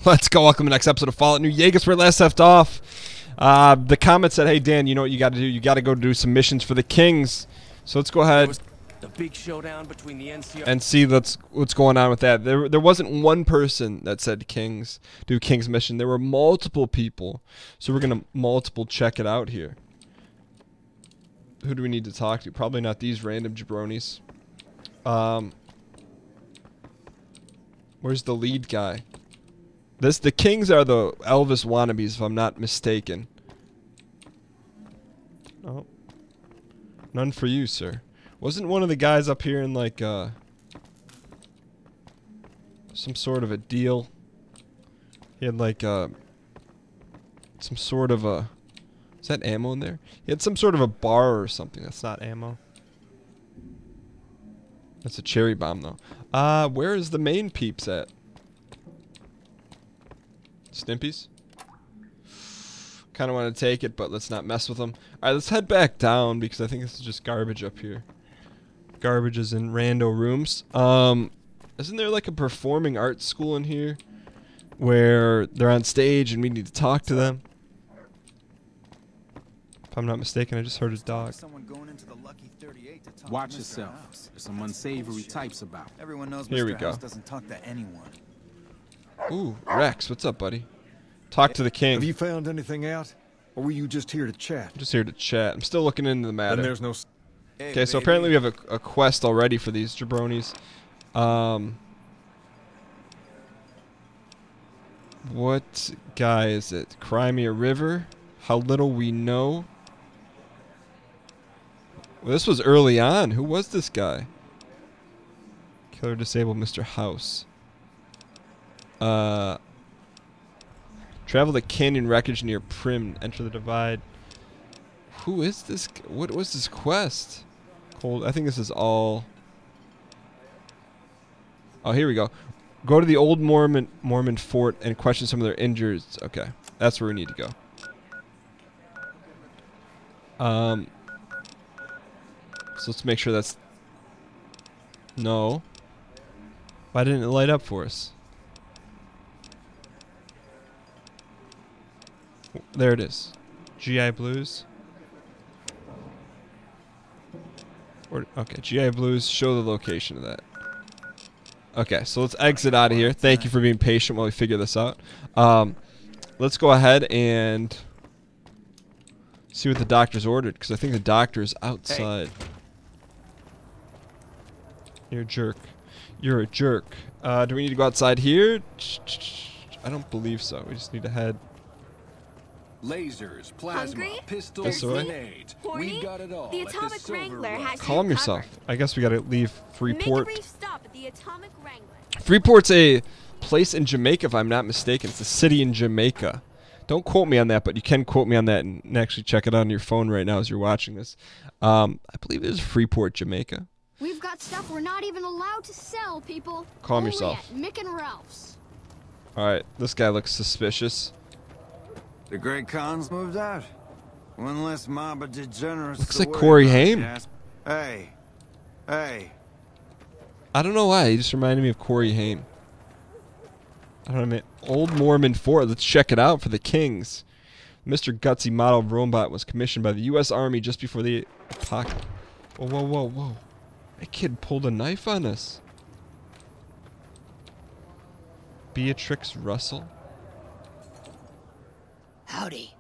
Let's go. Welcome to the next episode of Fallout New Vegas, where last left off. The comment said, hey, Dan, you know what you got to do? You got to go do some missions for the Kings. So let's go ahead the big showdown between the NCR and see what's going on with that. There wasn't one person that said Kings, do Kings mission. There were multiple people. So we're going to multiple check it out here. Who do we need to talk to? Probably not these random jabronis. Where's the lead guy? The Kings are the Elvis wannabes, if I'm not mistaken. Oh. None for you, sir. Wasn't one of the guys up here in, like, some sort of a deal? He had, like, some sort of a... Is that ammo in there? He had some sort of a bar or something. That's not ammo. That's a cherry bomb, though. Where is the main peeps at? Stimpies? Kind of want to take it, but let's not mess with them. Alright, let's head back down, because I think this is just garbage up here. Garbage is in rando rooms. Isn't there like a performing arts school in here? Where they're on stage and we need to talk to them? If I'm not mistaken, I just heard a dog. Watch yourself. There's some unsavory types about. Everyone knows Here we Mr. go. House doesn't talk to anyone. Ooh, Rex, what's up, buddy? Talk to the king. Have you found anything out? Or were you just here to chat? I'm just here to chat. I'm still looking into the matter. And there's no... Okay, so apparently we have a quest already for these jabronis. What guy is it? Cry Me a River? How Little We Know? Well, this was early on. Who was this guy? Killer disabled Mr. House. Travel the canyon wreckage near Prim. Enter the divide. Who is this? What was this quest? Cold. I think this is all. Oh, here we go. Go to the old Mormon fort and question some of their injuries. Okay, that's where we need to go. So let's make sure that's. No. Why didn't it light up for us? There it is. GI Blues. Okay, GI Blues, show the location of that. Okay, so let's exit out of here. Thank you for being patient while we figure this out. Let's go ahead and see what the doctor's ordered, because I think the doctor is outside. Hey. You're a jerk. You're a jerk. Do we need to go outside here? I don't believe so. We just need to head... Lasers, plasma, pistols, grenades. We've got it all. The Atomic Wrangler has Calm yourself. I guess we gotta leave Freeport. Make a brief stop at the Atomic Wrangler. Freeport's a place in Jamaica, if I'm not mistaken. It's a city in Jamaica. Don't quote me on that, but you can quote me on that and actually check it out on your phone right now as you're watching this. I believe it is Freeport, Jamaica. We've got stuff we're not even allowed to sell, people. Calm Only yourself. at Mick and Ralph's. Alright, this guy looks suspicious. The Great Khan's moved out. One less mob of degenerates. Looks like Corey Haim. Hey. Hey. I don't know why. He just reminded me of Corey Haim. I don't know, man. Old Mormon Fort. Let's check it out for the Kings. Mr. Gutsy model robot was commissioned by the U.S. Army just before the apocalypse. Whoa, whoa, whoa, whoa. That kid pulled a knife on us. Beatrix Russell. Howdy.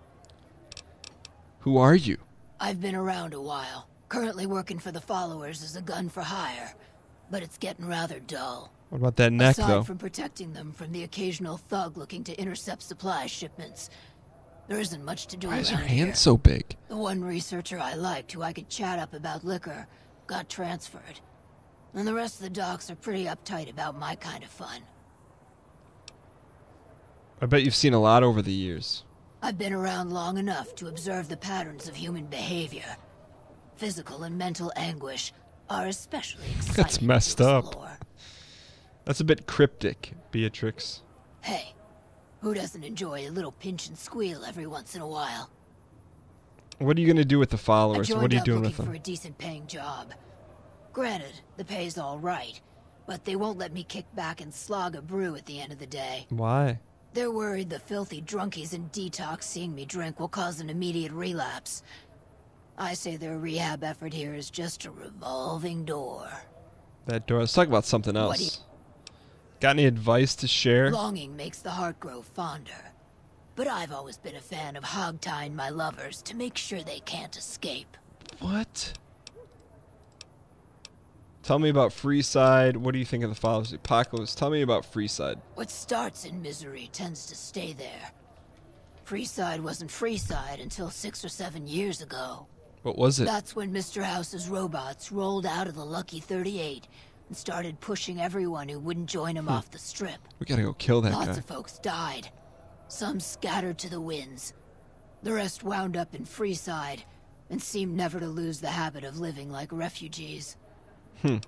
Who are you? I've been around a while. Currently working for the followers as a gun for hire. But it's getting rather dull. What about that neck, Aside though? from protecting them from the occasional thug looking to intercept supply shipments, there isn't much to do Why is her around hand here. so big? The one researcher I liked who I could chat up about liquor got transferred. And the rest of the docs are pretty uptight about my kind of fun. I bet you've seen a lot over the years. I've been around long enough to observe the patterns of human behavior. Physical and mental anguish are especially exciting. That's messed up. That's a bit cryptic, Beatrix. Hey, who doesn't enjoy a little pinch and squeal every once in a while? What are you going to do with the followers? What are you doing with for them? a decent paying job. Granted, the pay's all right, but they won't let me kick back and slog a brew at the end of the day. Why? They're worried the filthy drunkies in detox seeing me drink will cause an immediate relapse. I say their rehab effort here is just a revolving door. That door. Let's talk about something What else. Got any advice to share? Longing makes the heart grow fonder. But I've always been a fan of hog-tying my lovers to make sure they can't escape. What? Tell me about Freeside. What do you think of the Follows the Apocalypse? Tell me about Freeside. What starts in misery tends to stay there. Freeside wasn't Freeside until 6 or 7 years ago. What was it? That's when Mr. House's robots rolled out of the Lucky 38 and started pushing everyone who wouldn't join him off the strip. We gotta go kill that Lots guy. of folks died. Some scattered to the winds. The rest wound up in Freeside and seemed never to lose the habit of living like refugees. What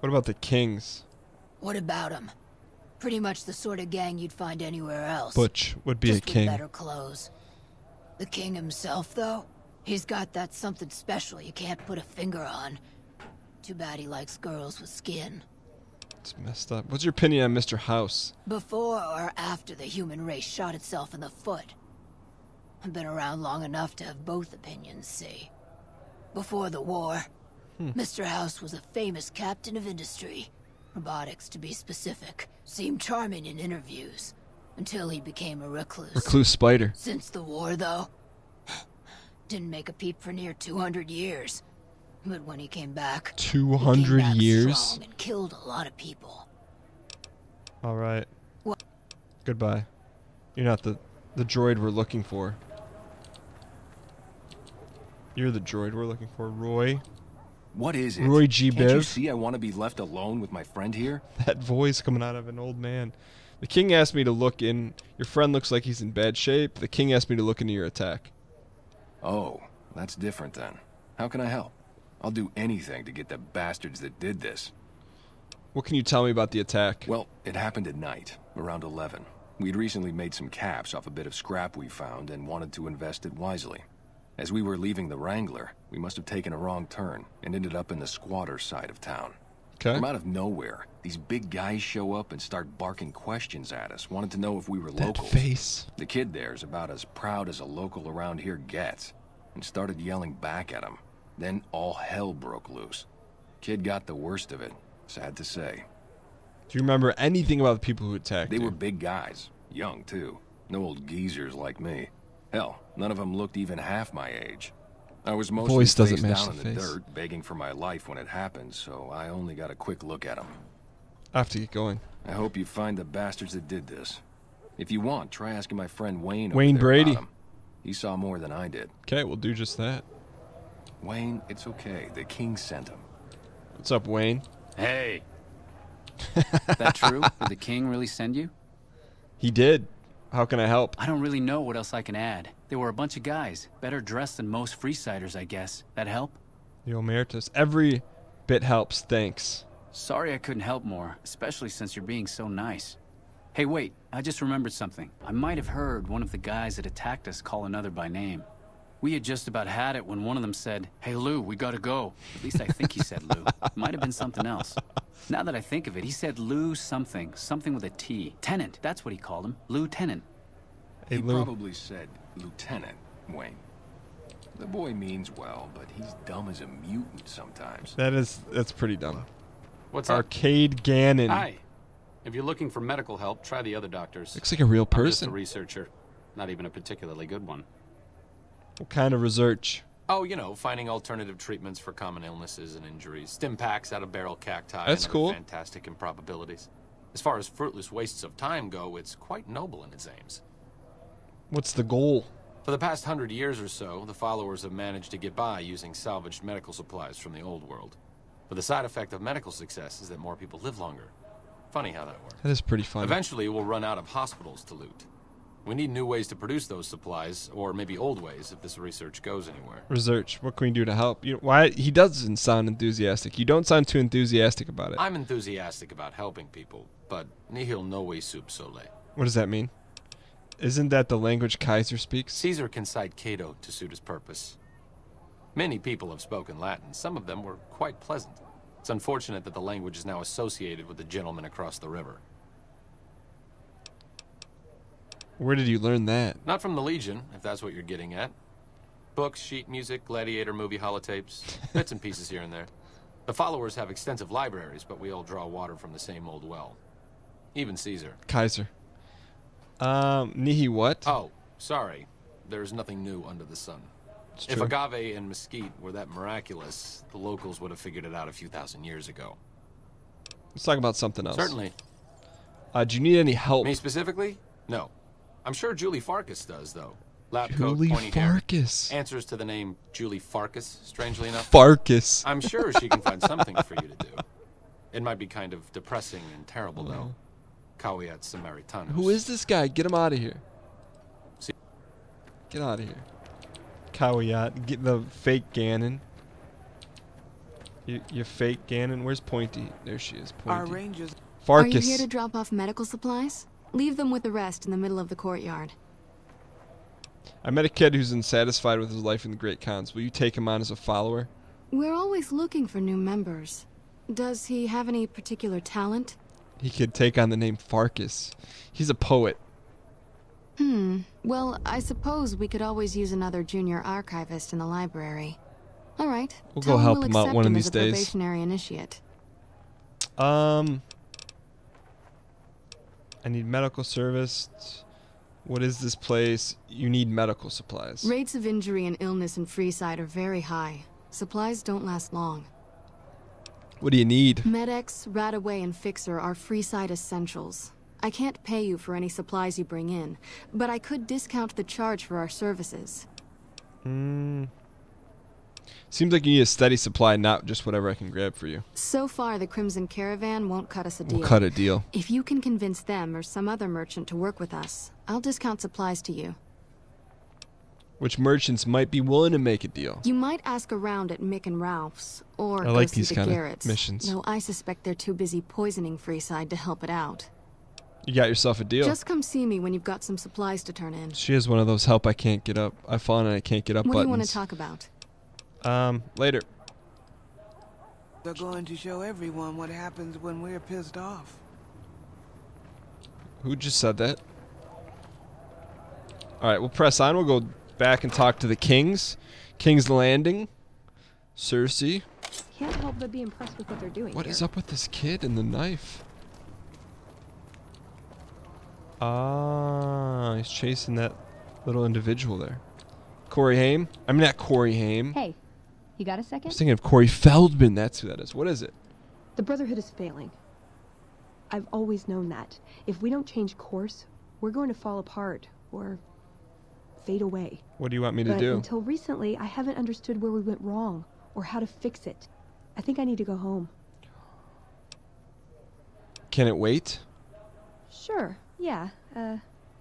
about the Kings? What about them? Pretty much the sort of gang you'd find anywhere else. Butch would be Just a king. with better clothes. The king himself, though, he's got that something special you can't put a finger on. Too bad he likes girls with skin. It's messed up. What's your opinion on Mr. House? Before or after the human race shot itself in the foot? I've been around long enough to have both opinions, see. Before the war, Mr. House was a famous captain of industry. Robotics, to be specific. Seemed charming in interviews. Until he became a recluse. Recluse Spider. Since the war, though, didn't make a peep for near 200 years. But when he came back, 200 he came back years? strong and killed a lot of people. All right. What? Goodbye. You're not the droid we're looking for. You're the droid we're looking for, Roy. What is it? Roy G. Can't you Biv. see I want to be left alone with my friend here? That voice coming out of an old man. The king asked me to look in. Your friend looks like he's in bad shape. The king asked me to look into your attack. Oh, that's different then. How can I help? I'll do anything to get the bastards that did this. What can you tell me about the attack? Well, it happened at night, around 11. We'd recently made some caps off a bit of scrap we found and wanted to invest it wisely. As we were leaving the Wrangler, we must have taken a wrong turn and ended up in the squatter side of town. Okay. From out of nowhere, these big guys show up and start barking questions at us, wanted to know if we were That locals. face. The kid there's about as proud as a local around here gets, and started yelling back at him. Then all hell broke loose. Kid got the worst of it, sad to say. Do you remember anything about the people who attacked They you? were big guys, young too. No old geezers like me. Hell, none of them looked even half my age. I was mostly Voice doesn't face match down the in the face. dirt, begging for my life when it happened, so I only got a quick look at them. I have to get going. I hope you find the bastards that did this. If you want, try asking my friend Wayne Wayne over there Brady. about 'em. He saw more than I did. Okay, we'll do just that. Wayne, it's okay. The king sent him. What's up, Wayne? Hey. That true? Did the king really send you? He did. How can I help? I don't really know what else I can add. They were a bunch of guys, better dressed than most Freesiders, I guess. That help? The Emeritus. Every bit helps, thanks. Sorry I couldn't help more, especially since you're being so nice. Hey, wait, I just remembered something. I might have heard one of the guys that attacked us call another by name. We had just about had it when one of them said, "Hey, Lou, we gotta go." At least I think he said Lou. It might have been something else. Now that I think of it, he said Lou something. Something with a T. Tenant, that's what he called him. Lieutenant. Hey, He Lou. probably said Lieutenant, Wayne. The boy means well, but he's dumb as a mutant sometimes. That's pretty dumb. What's up? Arcade Gannon. Hi. If you're looking for medical help, try the other doctors. Looks like a real I'm just a person. researcher. Not even a particularly good one. What kind of research? Oh, you know, finding alternative treatments for common illnesses and injuries. Stim packs out of barrel cacti. That's and other cool. fantastic improbabilities. As far as fruitless wastes of time go, it's quite noble in its aims. What's the goal? For the past 100 years or so, the followers have managed to get by using salvaged medical supplies from the old world. But the side effect of medical success is that more people live longer. Funny how that works. That is pretty funny. Eventually, we'll run out of hospitals to loot. We need new ways to produce those supplies, or maybe old ways if this research goes anywhere. Research. What can we do to help? Why he doesn't sound enthusiastic. You don't sound too enthusiastic about it. I'm enthusiastic about helping people, but nihil novi sub sole. What does that mean? Isn't that the language Kaiser speaks? Caesar can cite Cato to suit his purpose. Many people have spoken Latin. Some of them were quite pleasant. It's unfortunate that the language is now associated with the gentleman across the river. Where did you learn that? Not from the Legion, if that's what you're getting at. Books, sheet music, gladiator movie holotapes, bits and pieces here and there. The followers have extensive libraries, but we all draw water from the same old well. Even Caesar. Kaiser. Nihi what? Oh, sorry. There's nothing new under the sun. It's If true. agave and mesquite were that miraculous, the locals would have figured it out a few thousand years ago. Let's talk about something else. Certainly. Do you need any help? Me specifically? No. I'm sure Julie Farkas does, though. Lab coat, Julie pointy hair. Farkas. Answers to the name Julie Farkas, strangely enough. Farkas. I'm sure she can find something for you to do. It might be kind of depressing and terrible, though. Caveat Samaritanus. Who is this guy? Get him out of here. See- Get out of here. Caveat. Get the fake Ganon. You fake Ganon. Where's Pointy? There she is. Pointy. Our rangers. Farkas. Are you here to drop off medical supplies? Leave them with the rest in the middle of the courtyard. I met a kid who's unsatisfied with his life in the Great Khans. Will you take him on as a follower? We're always looking for new members. Does he have any particular talent? He could take on the name Farkas. He's a poet. Well, I suppose we could always use another junior archivist in the library. All right. We'll Tell go help we'll him out accept one of him these as a days. probationary initiate. I need medical service. What is this place? You need medical supplies. Rates of injury and illness in Freeside are very high. Supplies don't last long. What do you need? Med-X, Radaway, and Fixer are Freeside essentials. I can't pay you for any supplies you bring in, but I could discount the charge for our services. Seems like you need a steady supply, not just whatever I can grab for you. So far, the Crimson Caravan won't cut us a deal. We'll cut a deal. If you can convince them or some other merchant to work with us, I'll discount supplies to you. Which merchants might be willing to make a deal? You might ask around at Mick and Ralph's, or I go like see these the kind of Garretts, missions. though I suspect they're too busy poisoning Freeside to help it out. You got yourself a deal. Just come see me when you've got some supplies to turn in. She is one of those help I can't get up. I fall and I can't get up What buttons. do you want to talk about? Later. They're going to show everyone what happens when we're pissed off. Who just said that? Alright, we'll press on. We'll go back and talk to the Kings. King's Landing. Cersei. Can't help but be impressed with what they're doing. What is up with this kid and the knife? Ah, he's chasing that little individual there. Corey Haim? I mean, not Corey Haim. Hey, you got a I second? was thinking of Corey Feldman. That's who that is. What is it? The Brotherhood is failing. I've always known that. If we don't change course, we're going to fall apart or fade away. What do you want me to But do? until recently, I haven't understood where we went wrong or how to fix it. I think I need to go home. Can it wait? Sure, yeah.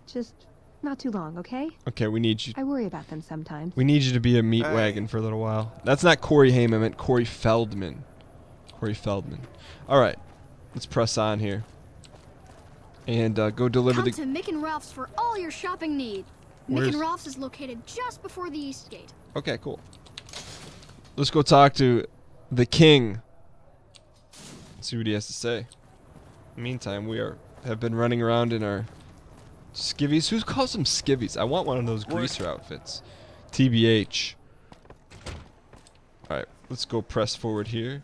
Just not too long, okay? Okay, we need you. I worry about them sometimes. We need you to be a meat wagon for a little while. That's not Corey Haim. I meant Corey Feldman. Corey Feldman. All right, let's press on here and go deliver Come the. to Mick and Ralph's for all your shopping need. Mick Where's- and Ralph's is located just before the East Gate. Okay, cool. Let's go talk to the king. See what he has to say. In the meantime, we have been running around in our skivvies. Who calls them skivvies? I want one of those greaser outfits. TBH. Alright, let's go press forward here.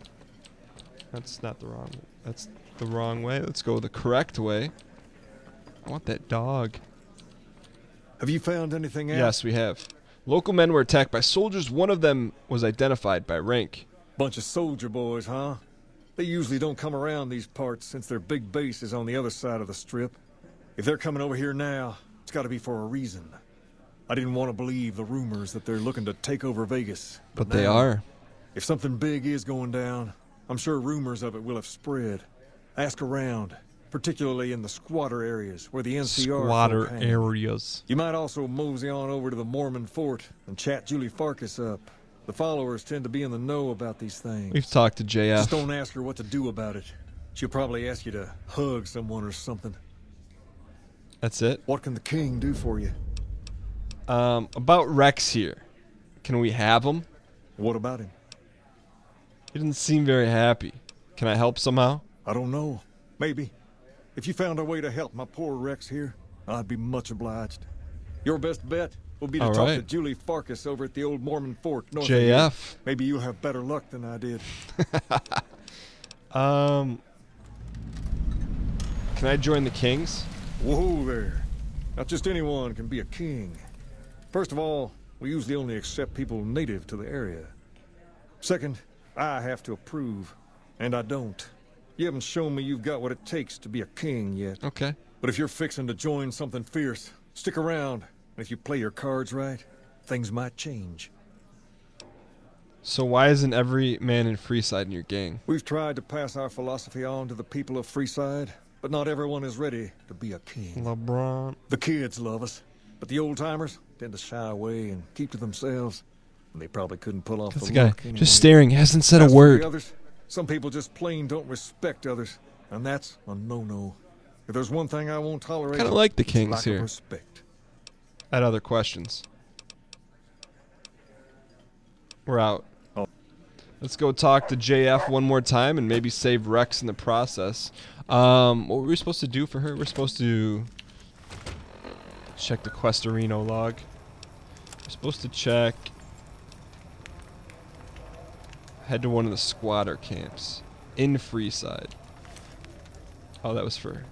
That's not the wrong way. That's the wrong way. Let's go the correct way. I want that dog. Have you found anything out? Yes, we have. Local men were attacked by soldiers. One of them was identified by rank. Bunch of soldier boys, huh? They usually don't come around these parts since their big base is on the other side of the strip. If they're coming over here now, it's got to be for a reason. I didn't want to believe the rumors that they're looking to take over Vegas. But they now, are. If something big is going down, I'm sure rumors of it will have spread. Ask around, particularly in the squatter areas where the NCR Squatter folk hang. areas. You might also mosey on over to the Mormon fort and chat Julie Farkas up. The followers tend to be in the know about these things. We've talked to JF. Just don't ask her what to do about it. She'll probably ask you to hug someone or something. That's it? What can the king do for you? About Rex here. Can we have him? What about him? He doesn't seem very happy. Can I help somehow? I don't know. Maybe. If you found a way to help my poor Rex here, I'd be much obliged. Your best bet will be to All talk to right. Julie Farkas over at the old Mormon fort north JF. of here. Maybe you'll have better luck than I did. Can I join the Kings? Whoa there. Not just anyone can be a king. First of all, we usually only accept people native to the area. Second, I have to approve, and I don't. You haven't shown me you've got what it takes to be a king yet. Okay. But if you're fixing to join something fierce, stick around. And if you play your cards right, things might change. So why isn't every man in Freeside in your gang? We've tried to pass our philosophy on to the people of Freeside, but not everyone is ready to be a king. LeBron. The kids love us, but the old-timers tend to shy away and keep to themselves. And they probably couldn't pull off That's the the guy look anyway. just staring, hasn't said As a for word. the others, some people just plain don't respect others, and that's a no-no. If there's one thing I won't tolerate, Kind of like the it's Kings lack of here. respect. I had other questions. We're out. Let's go talk to JF one more time and maybe save Rex in the process. What were we supposed to do for her? We're supposed to check the Questorino log. We're supposed to check... Head to one of the squatter camps in Freeside. Oh, that was for...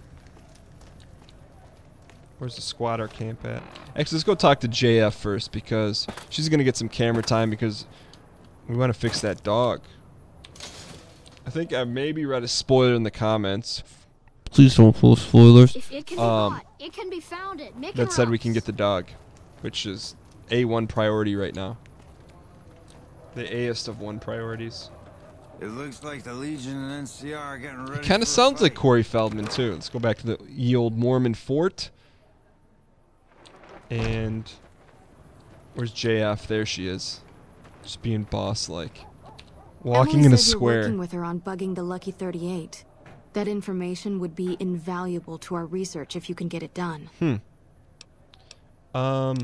Where's the squatter camp at? Actually, let's go talk to JF first because she's going to get some camera time because we want to fix that dog. I think I maybe read a spoiler in the comments. Please don't full spoilers. It can be bought. It can be founded. Make That said we can get the dog, which is A1 priority right now. The A-est of 1 priorities. It looks like the Legion and NCR are getting ready. Kind of sounds like Corey Feldman too. Let's go back to the ye old Mormon fort. And where's JF? There she is. Just being boss-like. Walking Emily in a says square. You're working with her on bugging the Lucky 38. That information would be invaluable to our research if you can get it done. I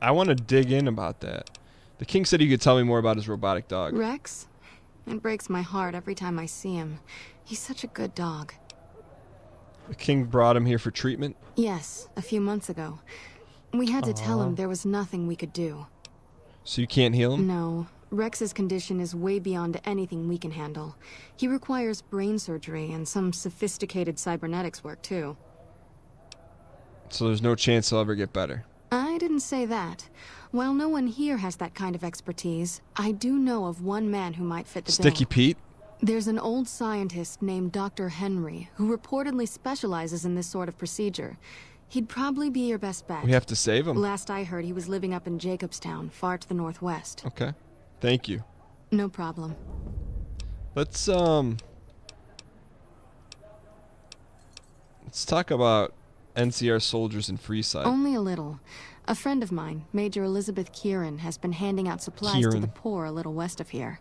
want to dig in about that. The King said he could tell me more about his robotic dog. Rex? It breaks my heart every time I see him. He's such a good dog. The King brought him here for treatment? Yes, a few months ago. We had to tell him there was nothing we could do. So you can't heal him? No. Rex's condition is way beyond anything we can handle. He requires brain surgery and some sophisticated cybernetics work, too. So there's no chance he'll ever get better? I didn't say that. While no one here has that kind of expertise, I do know of one man who might fit the bill. Sticky Pete? There's an old scientist named Dr. Henry who reportedly specializes in this sort of procedure. He'd probably be your best bet. We have to save him? Last I heard, he was living up in Jacobstown, far to the northwest. Okay. Thank you. No problem. Let's talk about NCR soldiers in Freeside. Only a little. A friend of mine, Major Elizabeth Kieran, has been handing out supplies to the poor a little west of here.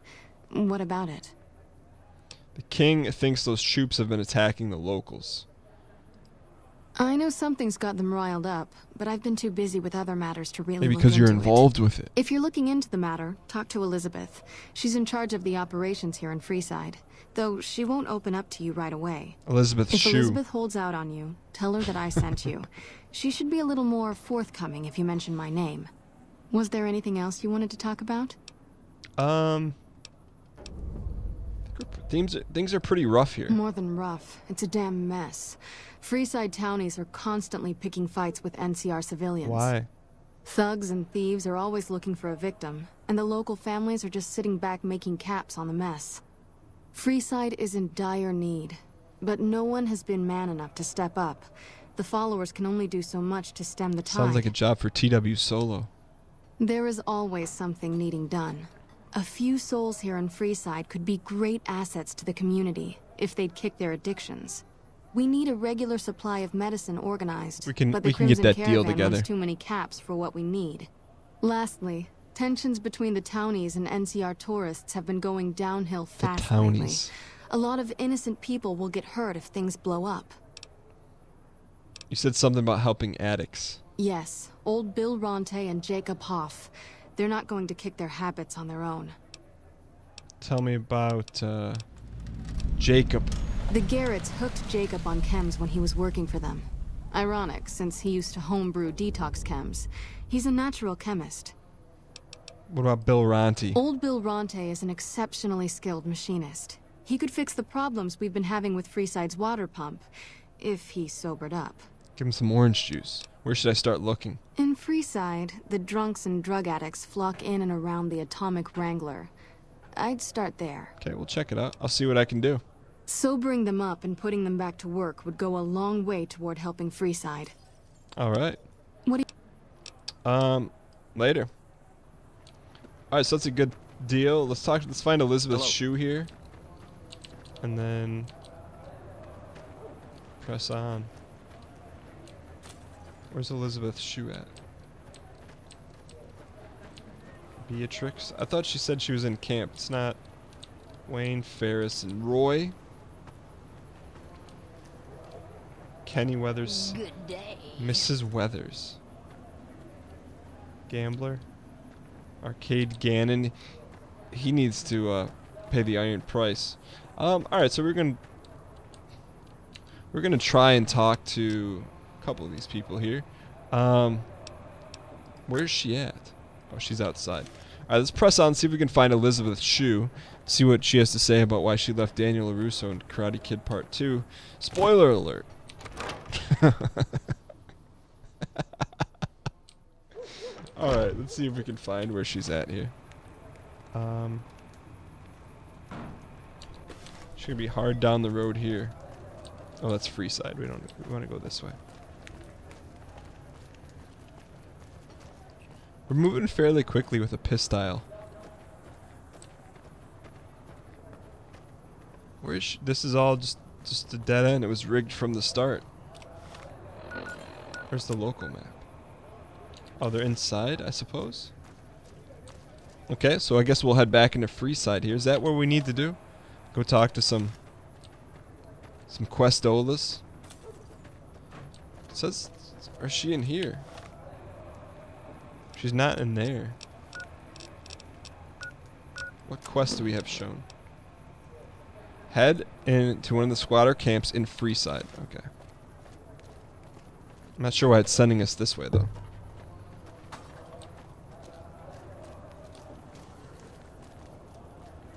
What about it? The King thinks those troops have been attacking the locals. I know something's got them riled up, but I've been too busy with other matters to really Maybe look because you're into involved with it. If you're looking into the matter, talk to Elizabeth. She's in charge of the operations here in Freeside, though she won't open up to you right away. Elizabeth If Shue. Elizabeth holds out on you, tell her that I sent you. She should be a little more forthcoming if you mention my name. Was there anything else you wanted to talk about? Things are pretty rough here. More than rough. It's a damn mess. Freeside townies are constantly picking fights with NCR civilians. Why? Thugs and thieves are always looking for a victim, and the local families are just sitting back making caps on the mess. Freeside is in dire need, but no one has been man enough to step up. The followers can only do so much to stem the tide. Sounds like a job for TW Solo. There is always something needing done. A few souls here in Freeside could be great assets to the community if they'd kick their addictions. We need a regular supply of medicine organized, but the we can get that deal Caravan together. runs too many caps for what we need. Lastly, tensions between the townies and NCR tourists have been going downhill fast lately. townies. A lot of innocent people will get hurt if things blow up. You said something about helping addicts. Yes, old Bill Ronte and Jacob Hoff. They're not going to kick their habits on their own. Tell me about Jacob. The Garretts hooked Jacob on chems when he was working for them. Ironic, since he used to homebrew detox chems. He's a natural chemist. What about Bill Ronte? Old Bill Ronte is an exceptionally skilled machinist. He could fix the problems we've been having with Freeside's water pump, if he sobered up. Give him some orange juice. Where should I start looking? In Freeside, the drunks and drug addicts flock in and around the Atomic Wrangler. I'd start there. Okay, we'll check it out. I'll see what I can do. Sobering them up and putting them back to work would go a long way toward helping Freeside. All right. What do you... Later. All right, so that's a good deal. Let's find Elizabeth's shoe here. And then press on. Where's Elizabeth's shoe at? Beatrix? I thought she said she was in camp. It's not. Wayne, Ferris, and Roy. Kenny Weathers. Good day. Mrs. Weathers. Gambler. Arcade Gannon. He needs to pay the iron price. Alright, so we're gonna try and talk to a couple of these people here. Where's she at? Oh, she's outside. Alright, let's press on, see if we can find Elizabeth's shoe. See what she has to say about why she left Daniel LaRusso in Karate Kid Part 2. Spoiler alert. Alright, let's see if we can find where she's at here. She's gonna be hard down the road here. Oh, that's Freeside. We want to go this way. We're moving fairly quickly with a pistol. Where is she? This is all just a dead end. It was rigged from the start. Where's the local map? Oh, they're inside, I suppose. Okay, so I guess we'll head back into Freeside here. Is that what we need to do? Go talk to some questolas. It says, or is she in here? She's not in there. What quest do we have shown? Head into one of the squatter camps in Freeside. Okay. I'm not sure why it's sending us this way, though.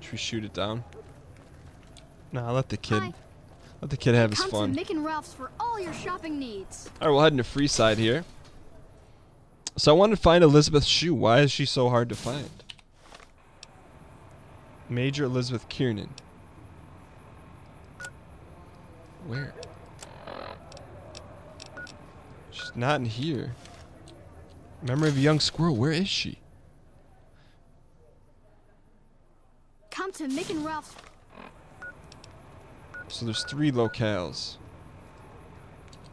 Should we shoot it down? Nah, let the kid have his fun. Come to Mick and Ralph's for all your shopping needs. Alright, we'll head into Freeside here. So I wanted to find Elizabeth's shoe. Why is she so hard to find? Major Elizabeth Kiernan. Where? She's not in here. Memory of a Young Squirrel. Where is she? Come to Mick and Ralph's. So there's 3 locales.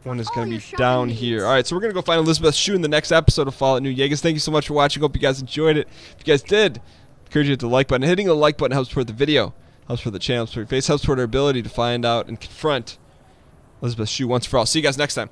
One is going to be down here. Alright, so we're going to go find Elizabeth's shoe in the next episode of Fallout New Vegas. Thank you so much for watching. Hope you guys enjoyed it. If you guys did, I encourage you to hit the like button. Hitting the like button helps support the video, helps support the channel, helps support your face, helps support our ability to find out and confront Elizabeth's shoe once for all. See you guys next time.